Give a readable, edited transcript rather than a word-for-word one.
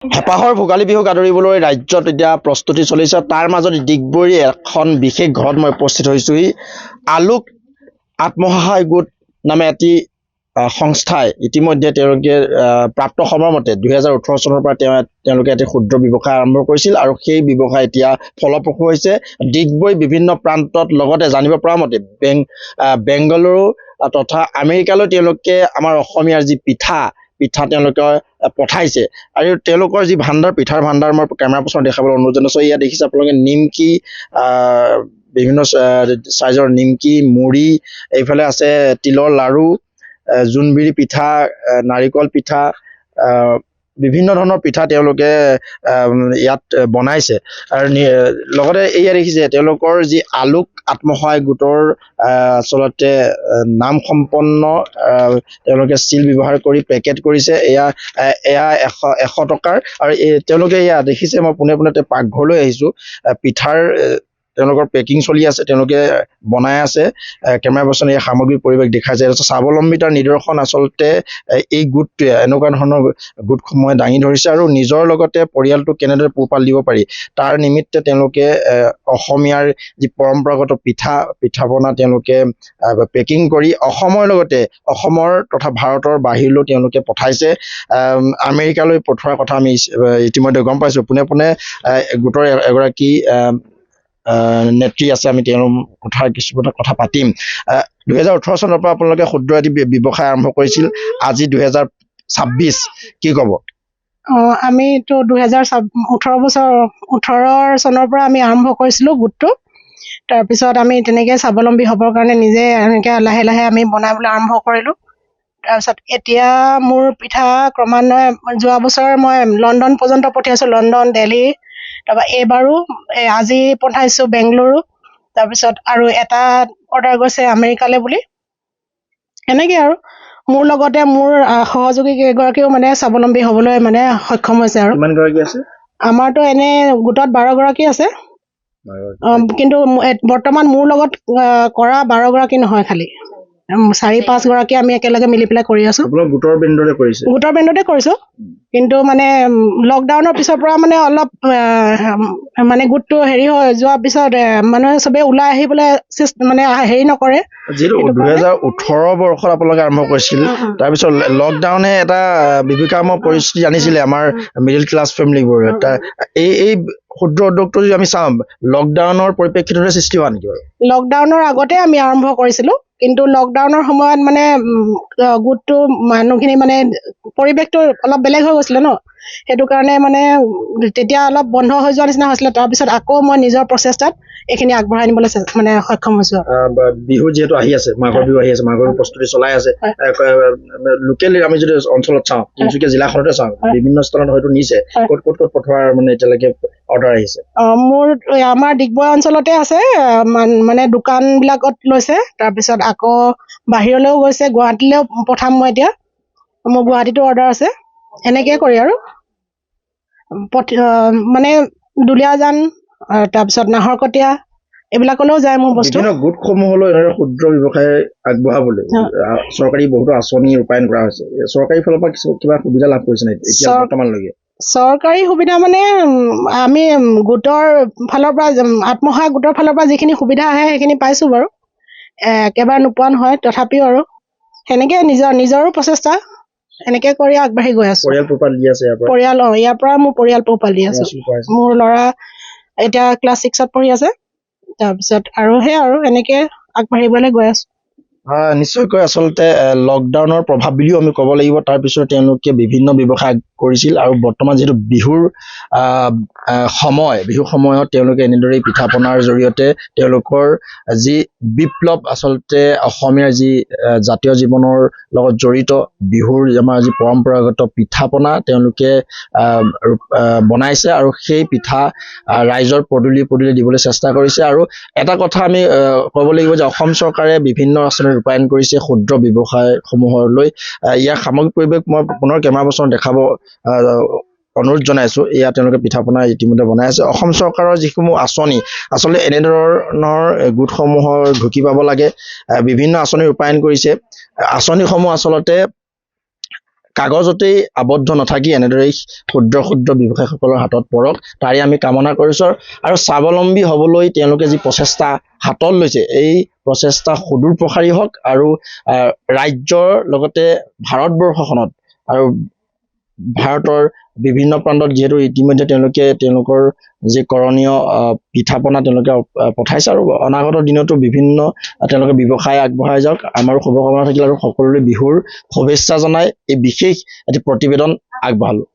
হেপাহৰ ভোগালী বিহুক আদৰিবলৈ ৰাজ্যত এতিয়া প্ৰস্তুতি চলিছে। তাৰ মাজত ডিগবৈৰ এখন বিশেষ ঘৰত মই উপস্থিত হৈছোহি। আলোক আত্মসহায়ক গোট নামে এটি সংস্থাই ইতিমধ্যে তেওঁলোকে প্ৰাপ্ত সময়মতে 2018 চনৰ পৰা তেওঁলোকে এটি ক্ষুদ্ৰ ব্যৱসায় আৰম্ভ কৰিছিল আৰু সেই ব্যৱসায় এতিয়া ফলপ্ৰসূ হৈছে। ডিগবৈ বিভিন্ন প্ৰান্তত লগতে জানিব পৰা মতে বেংগালুৰু তথা আমেৰিকালৈ তেওঁলোকে আমাৰ অসমীয়াৰ যি পিঠা তেওঁলোকে পঠাইছে আৰু তেওঁলোকৰ যি পিঠাৰ ভাণ্ডাৰ মই কেমেৰা পাৰ্চনত দেখাবলৈ অনুৰোধ জনাইছোঁ। ইয়াত দেখিছে আপোনালোকে নিমকি, বিভিন্ন চাইজৰ নিমকি, মুড়ি, এইফালে আছে তিলৰ লাড়ু, জোনবিৰি পিঠা, নাৰিকল পিঠা, বিভিন্ন ধৰণৰ পিঠা তেওঁলোকে ইয়াত বনাইছে। আৰু লগতে এয়া দেখিছে তেওঁলোকৰ যি আলোক আত্মসহায়ক গোটৰ আচলতে নাম সম্পন্ন তেওঁলোকে ষ্টীল ব্যৱহাৰ কৰি পেকেট কৰিছে। এয়া 100 টকাৰ আৰু তেওঁলোকে এয়া দেখিছে, মই পোনে পোনে পাকঘৰলৈ আহিছোঁ, পিঠাৰ তেওঁলোকৰ পেকিং চলি আছে, তেওঁলোকে বনাই আছে। কেমেৰা পাৰ্চনে এই সামগ্ৰিক পৰিৱেশ দেখাইছে। স্বাৱলম্বিতাৰ নিদৰ্শন আচলতে এই গোটটোৱে এনেকুৱা ধৰণৰ গোটসমূহে দাঙি ধৰিছে আৰু নিজৰ লগতে পৰিয়ালটো কেনেদৰে পোহপাল দিব পাৰি তাৰ নিমিত্তে তেওঁলোকে অসমীয়াৰ যি পৰম্পৰাগত পিঠা পনা তেওঁলোকে পেকিং কৰি অসমৰ লগতে অসমৰ তথা ভাৰতৰ বাহিৰলৈ তেওঁলোকে পঠাইছে। আমেৰিকালৈ পঠোৱাৰ কথা আমি ইতিমধ্যে গম পাইছোঁ। পোনে পোনে গোটৰ এগৰাকী নেত্ৰী আছে, আমি তেওঁৰ কিছুমান কথা পাতিম। 2018 চনৰ পৰা আপোনালোকে ক্ষুদ্ৰ এটি ব্যৱসায় আৰম্ভ কৰিছিল, আজি 2026, কি ক'ব? আমিতো 2018 চনৰ পৰা আমি আৰম্ভ কৰিছিলোঁ গোটটো। তাৰপিছত আমি তেনেকৈ স্বাৱলম্বী হ'বৰ কাৰণে নিজে এনেকৈ লাহে লাহে আমি বনাবলৈ আৰম্ভ কৰিলোঁ। তাৰপিছত এতিয়া মোৰ পিঠা ক্ৰমান্বয়ে যোৱা বছৰ মই লণ্ডন পৰ্যন্ত পঠিয়াইছোঁ, লণ্ডন, দিল্লী, তাৰপৰা এইবাৰো আজি পঠাইছোঁ বেংগলুৰু, তাৰপিছত আৰু এটা অৰ্ডাৰ গৈছে আমেৰিকালৈ বুলি। এনেকৈ আৰু মোৰ লগতে মোৰ সহযোগী কেইগৰাকীও মানে স্বাৱলম্বী হ'বলৈ মানে সক্ষম হৈছে। আৰু আমাৰতো এনে গোটত 12 গৰাকী আছে, কিন্তু বৰ্তমান মোৰ লগত কৰা 12 গৰাকী নহয়, খালি 4-5 গৰাকী আমি একেলগে মিলি পেলাই কৰি আছোঁ। গোটৰ বেণ্ডতে কৰিছোঁ, কিন্তু মানে লকডাউনৰ পিছৰ পৰা মানে অলপ মানে গোটটো হেৰি হৈ যোৱাৰ পিছত মানুহে চবেই ওলাই আহিবলৈ মানে হেৰি নকৰে। যিহেতু 2018 বৰ্ষত আপোনালোকে আৰম্ভ কৰিছিল, তাৰপিছত লকডাউনে এটা বিভীষিকাময় পৰিস্থিতি আনিছিলে আমাৰ মিডিল ক্লাছ ফেমিলিবোৰ। এই ক্ষুদ্ৰ উদ্যোগটো যদি আমি চাওঁ, লকডাউনৰ পৰিপ্ৰেক্ষিততে সৃষ্টি হোৱা নেকি বাৰু? লকডাউনৰ আগতে আমি আৰম্ভ কৰিছিলোঁ, কিন্তু লকডাউনৰ সময়ত মানে গোটটো মানুহখিনি মানে পৰিৱেশটো অলপ বেলেগ হৈ গৈছিলে ন, সেইটো কাৰণে মানে তেতিয়া অলপ বন্ধ হৈ যোৱাৰ নিচিনা হৈছিলে। তাৰপিছত আকৌ মই নিজৰ প্ৰচেষ্টাত এইখিনি আগবঢ়াই নিবলৈ মানে সক্ষম হৈছোঁ। বিহু যিহেতু আহি আছে, মাঘৰ বিহু আহি আছে, মাঘৰ প্ৰস্তুতি চলাই আছে। লোকেল আমি যদি অঞ্চলত চাওঁ, তিনিচুকীয়া জিলাখনতে চাওঁ, বিভিন্ন স্থানত হয়তো নিছে, ক'ত পঠোৱাৰ মানে এতিয়ালৈকে অৰ্ডাৰ আহিছে? আমাৰ ডিগবৈ অঞ্চলতে আছে, মানে দোকানবিলাকত লৈছে, তাৰপিছত আকৌ বাহিৰলৈও গৈছে, গুৱাহাটীলৈও পঠাম মই এতিয়া, মোৰ গুৱাহাটীতো অৰ্ডাৰ আছে। এনেকৈ কৰি আৰু মানে দুলীয়াজান, তাৰপিছত নাহৰকটীয়া, এইবিলাকলৈও যায় মোৰ বস্তু। গোটসমূহলৈ এনেদৰে ক্ষুদ্ৰ ব্যৱসায় আগবঢ়াবলৈ চৰকাৰী বহুতো আঁচনি ৰূপায়ণ কৰা হৈছে। চৰকাৰী ফালৰ পৰা কিবা সুবিধা লাভ কৰিছে নে এতিয়া বৰ্তমানলৈকে? চৰকাৰী সুবিধা মানে আমি গোটৰ ফালৰ পৰা, আত্মসহায়ক গোটৰ ফালৰ পৰা যিখিনি সুবিধা আহে সেইখিনি পাইছোঁ বাৰু, একেবাৰে নোপোৱা নহয়। তথাপিও আৰু সেনেকৈ নিজৰো প্ৰচেষ্টা এনেকৈ কৰি আগবাঢ়ি গৈ আছোঁ। ইয়াৰ পৰা মোৰ পৰিয়াল পোহপাল দি আছোঁ। মোৰ ল'ৰা এতিয়া ক্লাছ 6ত পঢ়ি আছে, তাৰপিছত আৰু আৰু এনেকৈ আগবাঢ়িবলৈ গৈ আছোঁ। নিশ্চয়কৈ আচলতে লকডাউনৰ প্ৰভাৱ বুলিও আমি ক'ব লাগিব। তাৰপিছত তেওঁলোকে বিভিন্ন ব্যৱসায় কৰিছিল আৰু বৰ্তমান যিহেতু বিহুৰ সময়ত তেওঁলোকে এনেদৰে পিঠা পনাৰ জৰিয়তে তেওঁলোকৰ যি বিপ্লৱ, আচলতে অসমীয়াৰ যি জাতীয় জীৱনৰ লগত জড়িত বিহুৰ আমাৰ যি পৰম্পৰাগত পিঠা পনা তেওঁলোকে বনাইছে আৰু সেই পিঠা ৰাইজৰ পদূলি দিবলৈ চেষ্টা কৰিছে। আৰু এটা কথা আমি ক'ব লাগিব যে অসম চৰকাৰে বিভিন্ন আঁচনি ৰূপায়ণ কৰিছে ক্ষুদ্ৰ ব্যৱসায়সমূহলৈ। ইয়াৰ সামগ্ৰিক পৰিৱেশ মই পুনৰ কেমেৰা পাৰ্চনত দেখাব অনুৰোধ জনাইছোঁ। এয়া তেওঁলোকে পিঠা পনা ইতিমধ্যে বনাই আছে। অসম চৰকাৰৰ যিসমূহ আঁচনি, আচলতে এনেধৰণৰ গোটসমূহৰ ঢুকি পাব লাগে। বিভিন্ন আঁচনি ৰূপায়ণ কৰিছে। আঁচনিসমূহ আচলতে কাগজতেই আবদ্ধ নাথাকি এনেদৰেই ক্ষুদ্ৰ ক্ষুদ্ৰ ব্যৱসায়ীসকলৰ হাতত পৰক, তাৰে আমি কামনা কৰিছোঁ। আৰু স্বাৱলম্বী হ'বলৈ তেওঁলোকে যি প্ৰচেষ্টা হাতত লৈছে, এই প্ৰচেষ্টা সুদূৰ প্ৰসাৰী হওক আৰু ৰাজ্যৰ লগতে ভাৰতবৰ্ষখনত আৰু ভাৰতৰ বিভিন্ন প্ৰান্তত যিহেতু ইতিমধ্যে তেওঁলোকৰ যি কৰণীয় পিঠা-পনা তেওঁলোকে পঠাইছে আৰু অনাগত দিনতো বিভিন্ন তেওঁলোকে ব্যৱসায় আগবঢ়াই যাওক, আমাৰো শুভকামনা থাকিল আৰু সকলোৰে বিহুৰ শুভেচ্ছা জনাই এই বিশেষ এটি প্ৰতিবেদন আগবঢ়ালোঁ।